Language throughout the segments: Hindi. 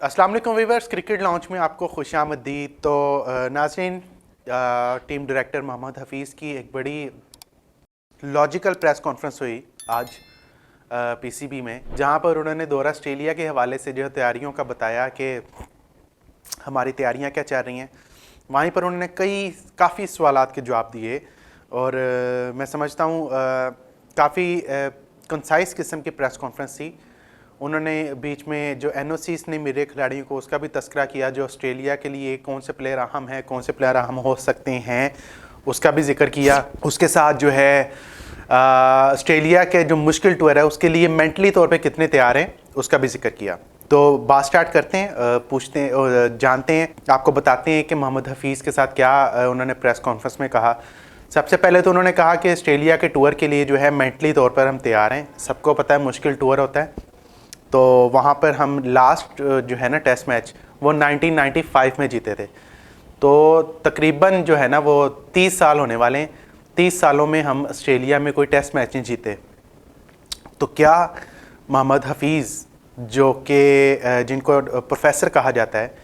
अस्सलाम वालेकुम वीवर्स, क्रिकेट लॉन्च में आपको खुशामदीद। तो नाज़रीन, टीम डायरेक्टर मोहम्मद हफीज़ की एक बड़ी लॉजिकल प्रेस कॉन्फ्रेंस हुई आज पीसीबी में, जहां पर उन्होंने दौरा ऑस्ट्रेलिया के हवाले से जो तैयारियों का बताया कि हमारी तैयारियां क्या चल रही हैं। वहीं पर उन्होंने काफ़ी सवालात के जवाब दिए और मैं समझता हूँ काफ़ी कंसाइज किस्म की प्रेस कॉन्फ्रेंस थी। उन्होंने बीच में जो एनओसीज ने मेरे खिलाड़ियों को उसका भी तस्करा किया, जो ऑस्ट्रेलिया के लिए कौन से प्लेयर अहम हैं, कौन से प्लेयर अहम हो सकते हैं, उसका भी जिक्र किया। उसके साथ जो है ऑस्ट्रेलिया के जो मुश्किल टूर है उसके लिए मेंटली तौर पे कितने तैयार हैं, उसका भी जिक्र किया। तो बात स्टार्ट करते हैं, पूछते हैं, जानते हैं, आपको बताते हैं कि मोहम्मद हफीज़ के साथ क्या उन्होंने प्रेस कॉन्फ्रेंस में कहा। सबसे पहले तो उन्होंने कहा कि ऑस्ट्रेलिया के टूर के लिए जो है मेंटली तौर पर हम तैयार हैं। सबको पता है मुश्किल टूर होता है, तो वहाँ पर हम लास्ट जो है ना टेस्ट मैच वो 1995 में जीते थे। तो तकरीबन जो है ना वो 30 साल होने वाले हैं। 30 सालों में हम ऑस्ट्रेलिया में कोई टेस्ट मैच नहीं जीते। तो क्या मोहम्मद हफीज़ जो कि जिनको प्रोफेसर कहा जाता है,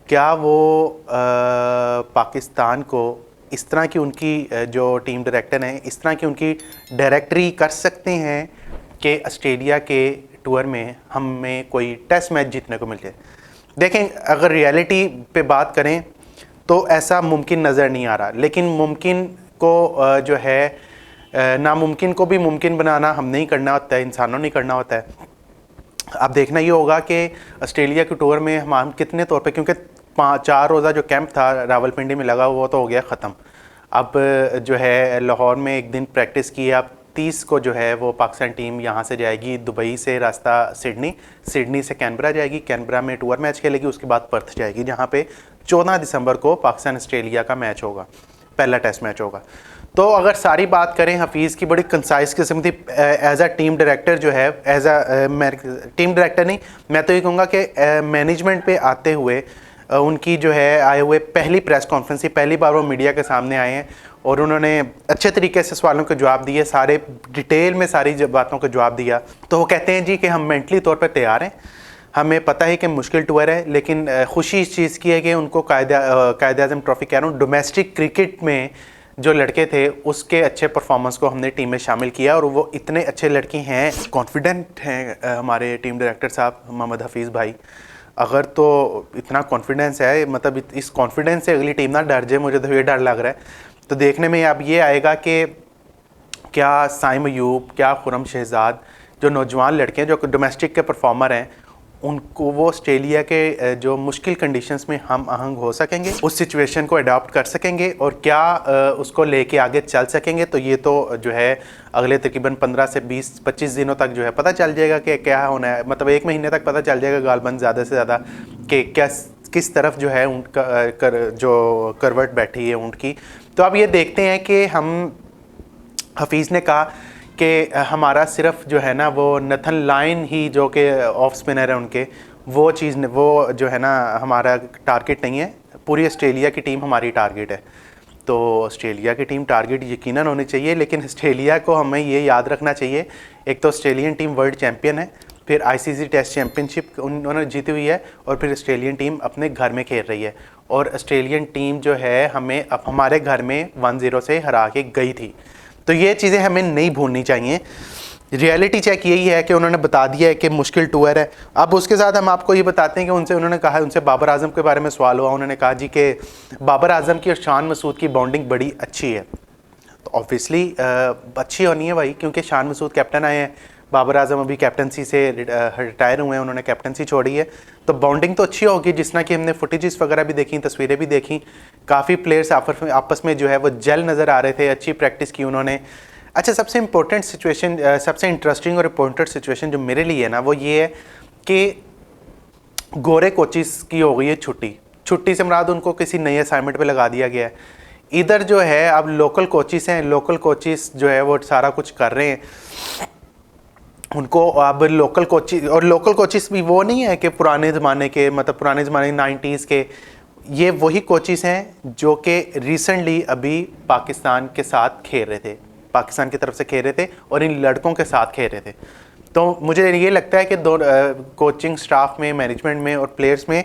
क्या वो पाकिस्तान को इस तरह की उनकी जो टीम डायरेक्टर हैं इस तरह की उनकी डायरेक्टरी कर सकते हैं कि ऑस्ट्रेलिया के टूर में हमें कोई टेस्ट मैच जीतने को मिल जाए? देखें, अगर रियलिटी पे बात करें तो ऐसा मुमकिन नज़र नहीं आ रहा, लेकिन मुमकिन को जो है नामुमकिन को भी मुमकिन बनाना हम नहीं करना होता है, इंसानों नहीं करना होता है। अब देखना ये होगा कि ऑस्ट्रेलिया के टूर में हम कितने तौर पे, क्योंकि 4 रोज़ा जो कैंप था रावलपिंडी में लगा वो तो हो गया ख़त्म। अब जो है लाहौर में एक दिन प्रैक्टिस की है। अब 30 को जो है वो पाकिस्तान टीम यहाँ से जाएगी, दुबई से रास्ता सिडनी, सिडनी से कैनबरा जाएगी, कैनबरा में टूर मैच खेलेगी, उसके बाद पर्थ जाएगी, जहाँ पे 14 दिसंबर को पाकिस्तान ऑस्ट्रेलिया का मैच होगा, पहला टेस्ट मैच होगा। तो अगर सारी बात करें, हफीज़ की बड़ी कंसाइज किस्म थी एज अ टीम डायरेक्टर, जो है एज अ टीम डायरेक्टर नहीं, मैं तो ये कहूँगा कि मैनेजमेंट पे आते हुए उनकी जो है आए हुए पहली प्रेस कॉन्फ्रेंस थी। पहली बार वो मीडिया के सामने आए हैं और उन्होंने अच्छे तरीके से सवालों के जवाब दिए, सारे डिटेल में सारी बातों का जवाब दिया। तो वो कहते हैं जी कि हम मेंटली तौर पर तैयार हैं, हमें पता है कि मुश्किल टूर है, लेकिन खुशी इस चीज़ की है कि उनको कायदे आज़म ट्रॉफी कह रहा हूँ, डोमेस्टिक क्रिकेट में जो लड़के थे उसके अच्छे परफॉर्मेंस को हमने टीम में शामिल किया और वो इतने अच्छे लड़के हैं, कॉन्फिडेंट हैं हमारे टीम डायरेक्टर साहब मोहम्मद हफीज़ भाई। अगर तो इतना कॉन्फिडेंस है, मतलब इस कॉन्फिडेंस से अगली टीम ना डर जाए, मुझे तो ये डर लग रहा है। तो देखने में अब ये आएगा कि क्या साइम अयूब, क्या खुरम शहजाद, जो नौजवान लड़के हैं जो डोमेस्टिक के परफॉर्मर हैं, उनको वो ऑस्ट्रेलिया के जो मुश्किल कंडीशंस में हम आहंग हो सकेंगे, उस सिचुएशन को अडॉप्ट कर सकेंगे और क्या उसको लेके आगे चल सकेंगे। तो ये तो जो है अगले तकरीबन 15 से 20-25 दिनों तक जो है पता चल जाएगा कि क्या होना है। मतलब 1 महीने तक पता चल जाएगा गालबन ज़्यादा से ज़्यादा कि क्या किस तरफ जो है ऊँट का जो करवट बैठी है ऊँट की। तो अब ये देखते हैं कि हम, हफीज़ ने कहा कि हमारा सिर्फ जो है ना वो नथन लाइन ही जो कि ऑफ स्पिनर है उनके, वो चीज़ वो जो है ना हमारा टारगेट नहीं है, पूरी ऑस्ट्रेलिया की टीम हमारी टारगेट है। तो ऑस्ट्रेलिया की टीम टारगेट यकीनन होनी चाहिए, लेकिन ऑस्ट्रेलिया को हमें ये याद रखना चाहिए, एक तो ऑस्ट्रेलियन टीम वर्ल्ड चैम्पियन है, फिर आईसीसी टेस्ट चैम्पियनशिप उन्होंने जीती हुई है और फिर ऑस्ट्रेलियन टीम अपने घर में खेल रही है। और ऑस्ट्रेलियन टीम जो है हमें अब हमारे घर में 1-0 से हरा के गई थी। तो ये चीज़ें हमें नहीं भूलनी चाहिए। रियलिटी चेक यही है कि उन्होंने बता दिया है कि मुश्किल टूर है। अब उसके साथ हम आपको ये बताते हैं कि उन्होंने कहा, उनसे बाबर आजम के बारे में सवाल हुआ, उन्होंने कहा जी कि बाबर आजम की और शान मसूद की बॉन्डिंग बड़ी अच्छी है। तो ऑब्वियसली अच्छी होनी है भाई, क्योंकि शान मसूद कैप्टन आए हैं, बाबर आजम अभी कैप्टनसी से रिटायर हुए हैं, उन्होंने कैप्टनसी छोड़ी है, तो बॉन्डिंग तो अच्छी होगी। जिस तरह कि हमने फुटेजेस वगैरह भी देखी, तस्वीरें भी देखी, काफ़ी प्लेयर्स आपस में जो है वो जेल नज़र आ रहे थे, अच्छी प्रैक्टिस की उन्होंने। अच्छा, सबसे इम्पोर्टेंट सिचुएशन, सबसे इंटरेस्टिंग और इम्पोर्टेंट सिचुएशन जो मेरे लिए है ना वो ये है कि गोरे कोचिस की हो गई है छुट्टी से मुराद उनको किसी नई असाइनमेंट पे लगा दिया गया है। इधर जो है अब लोकल कोचिस हैं, लोकल कोचिस जो है वो सारा कुछ कर रहे हैं। उनको अब लोकल कोचिस भी वो नहीं है कि पुराने ज़माने के, मतलब पुराने ज़माने 90s के, ये वही कोचिस हैं जो कि रिसेंटली अभी पाकिस्तान के साथ खेल रहे थे, पाकिस्तान की तरफ से खेल रहे थे और इन लड़कों के साथ खेल रहे थे। तो मुझे ये लगता है कि दो कोचिंग स्टाफ में, मैनेजमेंट में और प्लेयर्स में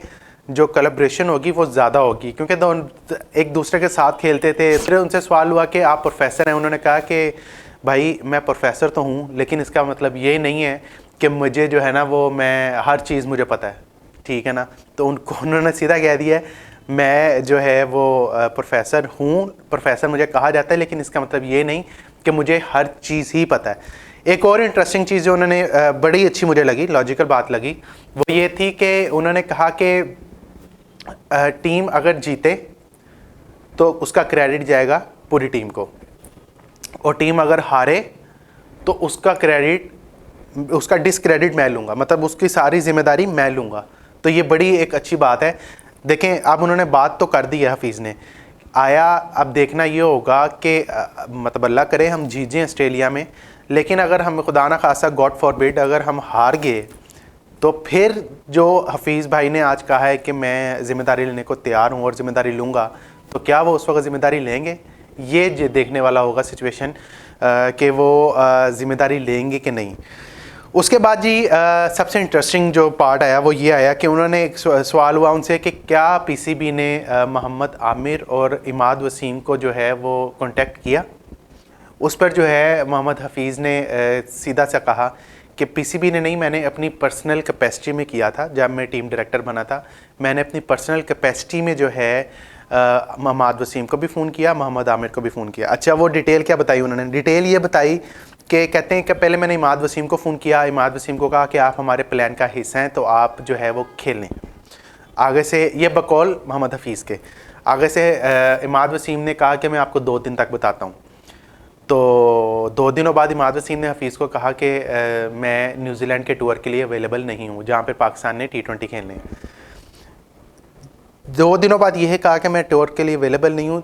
जो कोलैबोरेशन होगी वो ज़्यादा होगी, क्योंकि दोनों एक दूसरे के साथ खेलते थे। फिर उनसे सवाल हुआ कि आप प्रोफेसर हैं, उन्होंने कहा कि भाई मैं प्रोफेसर तो हूँ, लेकिन इसका मतलब ये नहीं है कि मुझे जो है ना वो मैं हर चीज़ मुझे पता है, ठीक है ना। तो उनको उन्होंने सीधा कह दिया मैं जो है वो प्रोफेसर हूँ, प्रोफेसर मुझे कहा जाता है, लेकिन इसका मतलब ये नहीं कि मुझे हर चीज़ ही पता है। एक और इंटरेस्टिंग चीज़ जो उन्होंने बड़ी अच्छी मुझे लगी, लॉजिकल बात लगी, वो ये थी कि उन्होंने कहा कि टीम अगर जीते तो उसका क्रेडिट जाएगा पूरी टीम को, और टीम अगर हारे तो उसका क्रेडिट, उसका डिसक्रेडिट मैं लूँगा, मतलब उसकी सारी जिम्मेदारी मैं लूँगा। तो ये बड़ी एक अच्छी बात है। देखें, अब उन्होंने बात तो कर दी है हफीज़ ने, आया अब देखना ये होगा कि मतलब अल्लाह करे हम जीत जाएं ऑस्ट्रेलिया में, लेकिन अगर हम खुदा ना खासा गॉड फॉरबिड अगर हम हार गए, तो फिर जो हफीज़ भाई ने आज कहा है कि मैं ज़िम्मेदारी लेने को तैयार हूँ और ज़िम्मेदारी लूँगा, तो क्या वो उस वक्त ज़िम्मेदारी लेंगे? ये देखने वाला होगा सिचुएशन कि वो ज़िम्मेदारी लेंगे कि नहीं। उसके बाद जी सबसे इंटरेस्टिंग जो पार्ट आया वो ये आया कि उन्होंने एक सवाल हुआ उनसे कि क्या पीसीबी ने मोहम्मद आमिर और इमाद वसीम को जो है वो कांटेक्ट किया। उस पर जो है मोहम्मद हफीज़ ने सीधा सा कहा कि पीसीबी ने नहीं, मैंने अपनी पर्सनल कैपेसिटी में किया था। जब मैं टीम डायरेक्टर बना था, मैंने अपनी पर्सनल कैपेसिटी में जो है मोहम्मद वसीम को भी फ़ोन किया, मोहम्मद आमिर को भी फ़ोन किया। अच्छा, वो डिटेल क्या बताई उन्होंने? डिटेल ये बताई कि कहते हैं कि पहले मैंने इमाद वसीम को फ़ोन किया, इमाद वसीम को कहा कि आप हमारे प्लान का हिस्सा हैं, तो आप जो है वो खेल लें। आगे से ये बकौल मोहम्मद हफीज़ के, आगे से इमाद वसीम ने कहा कि मैं आपको 2 दिन तक बताता हूँ। तो 2 दिनों बाद इमाद वसीम ने हफीज़ को कहा कि मैं न्यूजीलैंड के टूर के लिए अवेलेबल नहीं हूँ, जहाँ पर पाकिस्तान ने T20 खेलने। 2 दिनों बाद यह कहा कि मैं टूर के लिए अवेलेबल नहीं हूँ,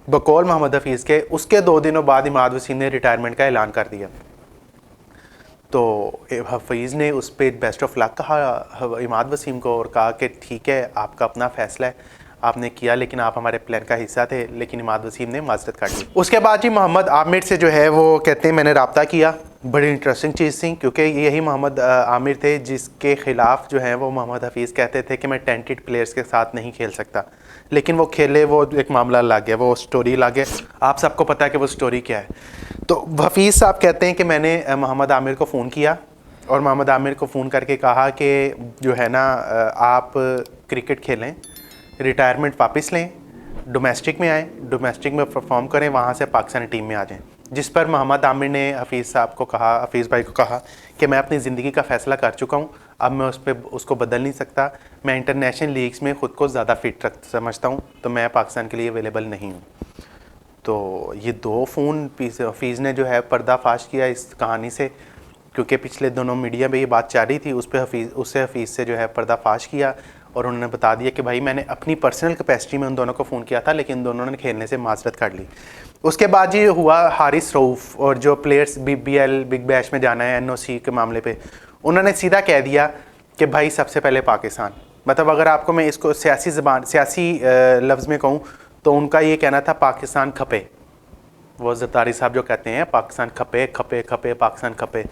बकौल मोहम्मद हफीज़ के। उसके 2 दिनों बाद इमाद वसीम ने रिटायरमेंट का ऐलान कर दिया। तो हफीज़ ने उस पर बेस्ट ऑफ लक कहा इमाद वसीम को, और कहा कि ठीक है, आपका अपना फ़ैसला है, आपने किया, लेकिन आप हमारे प्लान का हिस्सा थे। लेकिन इमाद वसीम ने माजरत कर दी। उसके बाद जी मोहम्मद आमिर से जो है वो कहते हैं मैंने रब्ता किया। बड़ी इंटरेस्टिंग चीज़ थी, क्योंकि यही मोहम्मद आमिर थे जिसके ख़िलाफ़ जो है वो मोहम्मद हफीज़ कहते थे कि मैं टेंटेड प्लेयर्स के साथ नहीं खेल सकता, लेकिन वो खेले, वो एक मामला लग गया, वो स्टोरी लग गया। आप सबको पता है कि वो स्टोरी क्या है। तो हफीज़ साहब कहते हैं कि मैंने मोहम्मद आमिर को फ़ोन किया और मोहम्मद आमिर को फ़ोन करके कहा कि जो है ना आप क्रिकेट खेलें, रिटायरमेंट वापस लें, डोमेस्टिक में आएँ, डोमेस्टिक में परफॉर्म करें, वहाँ से पाकिस्तानी टीम में आ जाएँ। जिस पर मोहम्मद आमिर ने हफीज़ साहब को कहा, हफीज़ भाई को कहा कि मैं अपनी ज़िंदगी का फ़ैसला कर चुका हूँ, अब मैं उसको बदल नहीं सकता। मैं इंटरनेशनल लीग्स में ख़ुद को ज़्यादा फिट समझता हूँ, तो मैं पाकिस्तान के लिए अवेलेबल नहीं हूँ। तो ये 2 फ़ोन हफीज़ ने जो है पर्दाफाश किया इस कहानी से, क्योंकि पिछले दोनों मीडिया में ये बात चाह रही थी, उस पर हफीज़ से जो है पर्दाफाश किया और उन्होंने बता दिया कि भाई मैंने अपनी पर्सनल कैपेसिटी में उन दोनों को फ़ोन किया था, लेकिन दोनों ने खेलने से माजरत कर ली। उसके बाद ये हुआ हारिस रऊफ़, और जो प्लेयर्स BBL बिग बैश में जाना है NOC के मामले पे, उन्होंने सीधा कह दिया कि भाई सबसे पहले पाकिस्तान। मतलब अगर आपको मैं इसको सियासी लफ्ज़ में कहूँ तो उनका ये कहना था पाकिस्तान खपे। वो ज़रदारी साहब जो कहते हैं पाकिस्तान खपे खपे खपे पाकिस्तान खपे,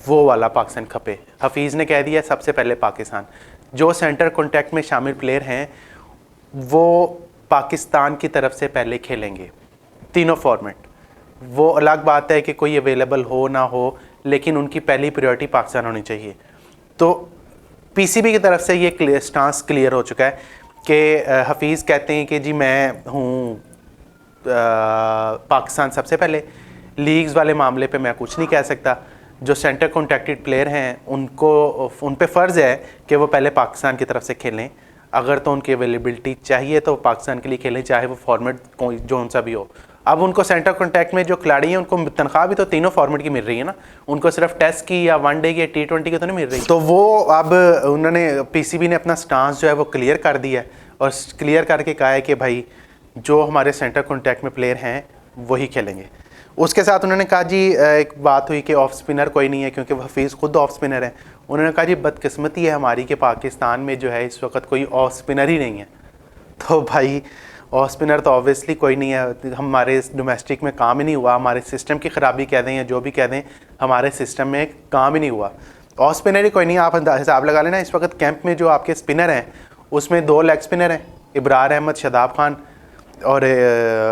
वो वाला पाकिस्तान खपे। हफीज़ ने कह दिया सबसे पहले पाकिस्तान। जो सेंटर कॉन्टैक्ट में शामिल प्लेयर हैं वो पाकिस्तान की तरफ से पहले खेलेंगे, तीनों फॉर्मेट। वो अलग बात है कि कोई अवेलेबल हो ना हो, लेकिन उनकी पहली प्रायोरिटी पाकिस्तान होनी चाहिए। तो पीसीबी की तरफ से ये स्टांस क्लियर हो चुका है कि हफीज़ कहते हैं कि जी मैं हूँ पाकिस्तान सबसे पहले, लीग्स वाले मामले पे मैं कुछ नहीं कह सकता। जो सेंटर कॉन्ट्रैक्टेड प्लेयर हैं उन पे फ़र्ज़ है कि वो पहले पाकिस्तान की तरफ से खेलें। अगर तो उनकी अवेलेबिलिटी चाहिए तो पाकिस्तान के लिए खेलें, चाहे वो फॉर्मेट जो सा भी हो। अब उनको सेंटर कॉन्टैक्ट में जो खिलाड़ी हैं उनको तनख्वाह भी तो तीनों फॉर्मेट की मिल रही है ना, उनको सिर्फ टेस्ट की या वनडे की या T20 की तो नहीं मिल रही। तो वो अब उन्होंने पीसीबी ने अपना स्टांस जो है वो क्लियर कर दिया है, और क्लियर करके कहा है कि भाई जो हमारे सेंटर कॉन्टैक्ट में प्लेयर हैं वही खेलेंगे। उसके साथ उन्होंने कहा जी एक बात हुई कि ऑफ स्पिनर कोई नहीं है, क्योंकि हफीज़ खुद ऑफ स्पिनर है। उन्होंने कहा जी बदकिस्मती है हमारी कि पाकिस्तान में जो है इस वक्त कोई ऑफ स्पिनर ही नहीं है। तो भाई ऑफ स्पिनर तो ऑब्वियसली कोई नहीं है, हमारे डोमेस्टिक में काम ही नहीं हुआ, हमारे सिस्टम की ख़राबी कह दें या जो भी कह दें, हमारे सिस्टम में काम ही नहीं हुआ। ऑफ स्पिनर ही कोई नहीं, आप हिसाब लगा लेना इस वक्त कैंप में जो आपके स्पिनर हैं उसमें 2 लेग स्पिनर हैं, इब्रार अहमद, शादाब खान और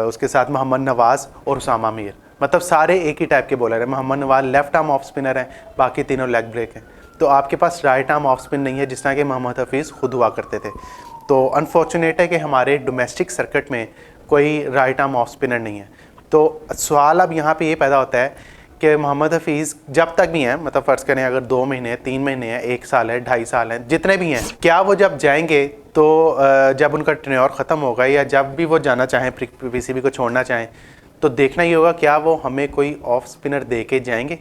उसके साथ मोहम्मद नवाज़ और उसामा मीर, मतलब सारे एक ही टाइप के बॉलर हैं। मोहम्मद नवाज़ लेफ्ट आर्म ऑफ स्पिनर हैं, बाकी तीनों लेग ब्रेक हैं। तो आपके पास राइट आर्म ऑफ स्पिन नहीं है जिस तरह के मोहम्मद हफीज़ खुद हुआ करते थे। तो अनफॉर्चुनेट है कि हमारे डोमेस्टिक सर्किट में कोई राइट आर्म ऑफ स्पिनर नहीं है। तो सवाल अब यहाँ पे ये पैदा होता है कि मोहम्मद हफीज़ जब तक भी हैं, मतलब फ़र्ज़ करें अगर 2 महीने 3 महीने हैं, 1 साल है, 2.5 साल हैं, जितने भी हैं, क्या वो जब जाएंगे तो जब उनका टेन्योर ख़त्म होगा या जब भी वो जाना चाहें, पीसीबी को छोड़ना चाहें, तो देखना ही होगा क्या वो हमें कोई ऑफ स्पिनर दे के जाएंगे?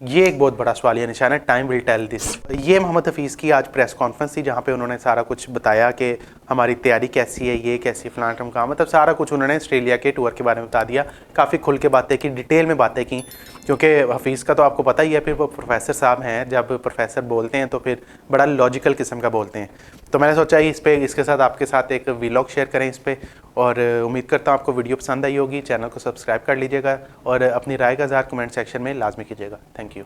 ये एक बहुत बड़ा सवालिया निशान है। Time will tell this. ये मोहम्मद हफीज़ की आज प्रेस कॉन्फ्रेंस थी जहाँ पे उन्होंने सारा कुछ बताया कि हमारी तैयारी कैसी है, ये कैसी फ्लान टम, मतलब सारा कुछ उन्होंने ऑस्ट्रेलिया के टूर के बारे में बता दिया। काफ़ी खुल के बातें की, डिटेल में बातें की, क्योंकि हफीज़ का तो आपको पता ही है, फिर वो प्रोफेसर साहब हैं, जब प्रोफेसर बोलते हैं तो फिर बड़ा लॉजिकल किस्म का बोलते हैं। तो मैंने सोचा इसके साथ आपके साथ एक व्लॉग शेयर करें इस पर, और उम्मीद करता हूँ आपको वीडियो पसंद आई होगी। चैनल को सब्सक्राइब कर लीजिएगा और अपनी राय का इज़हार कमेंट सेक्शन में लाजमी कीजिएगा। Thank you.